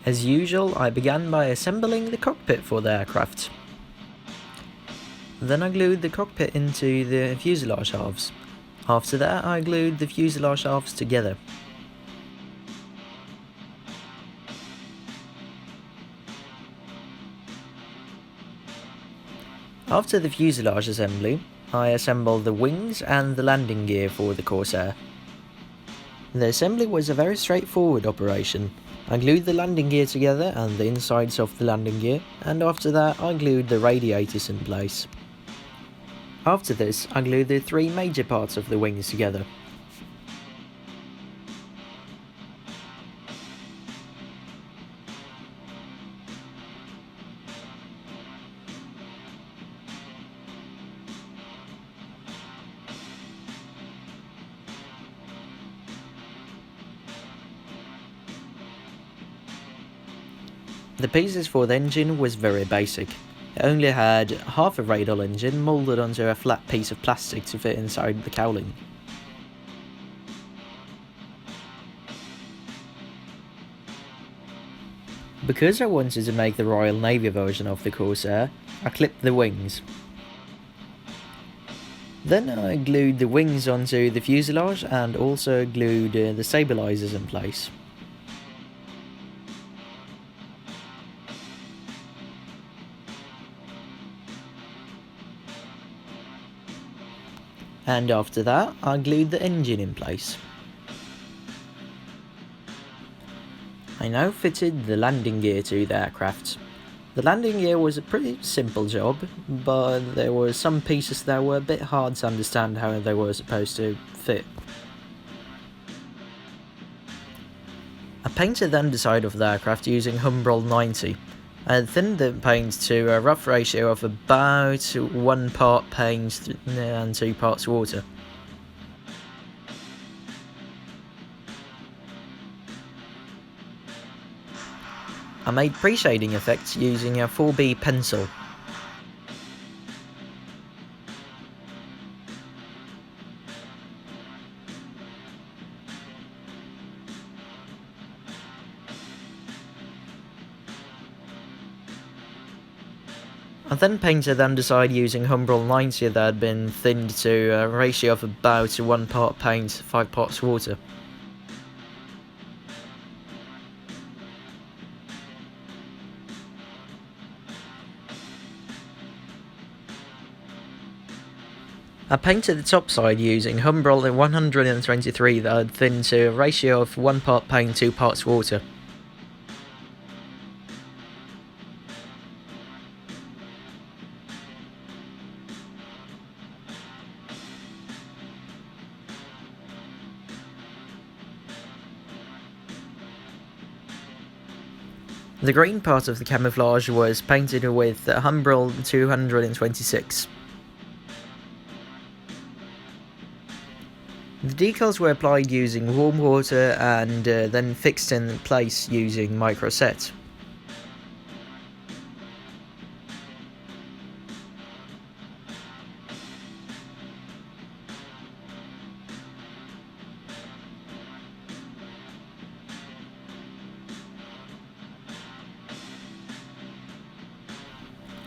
As usual, I began by assembling the cockpit for the aircraft. Then I glued the cockpit into the fuselage halves. After that, I glued the fuselage halves together. After the fuselage assembly, I assembled the wings and the landing gear for the Corsair. The assembly was a very straightforward operation. I glued the landing gear together and the insides of the landing gear, and after that I glued the radiators in place. After this, I glued the three major parts of the wings together. The pieces for the engine was very basic. It only had half a radial engine moulded onto a flat piece of plastic to fit inside the cowling. Because I wanted to make the Royal Navy version of the Corsair, I clipped the wings. Then I glued the wings onto the fuselage and also glued the stabilizers in place. And after that, I glued the engine in place. I now fitted the landing gear to the aircraft. The landing gear was a pretty simple job, but there were some pieces that were a bit hard to understand how they were supposed to fit. I painted the underside of the aircraft using Humbrol 90. I thinned the paint to a rough ratio of about 1 part paint and 2 parts water. I made pre-shading effects using a 4B pencil. I then painted the underside using Humbrol 90 that had been thinned to a ratio of about 1 part paint, 5 parts water. I painted the top side using Humbrol 123 that had thinned to a ratio of 1 part paint, 2 parts water. The green part of the camouflage was painted with Humbrol 226. The decals were applied using warm water and then fixed in place using microset.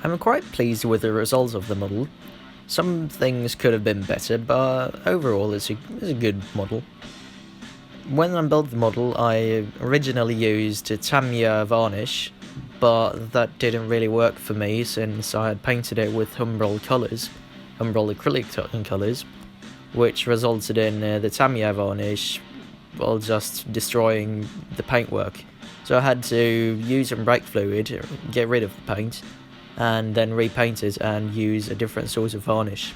I'm quite pleased with the results of the model. Some things could have been better, but overall it's a good model. When I built the model, I originally used Tamiya varnish, but that didn't really work for me since I had painted it with Humbrol colours, Humbrol acrylic colours, which resulted in the Tamiya varnish just destroying the paintwork. So I had to use some brake fluid, get rid of the paint, and then repaint it and use a different sort of varnish.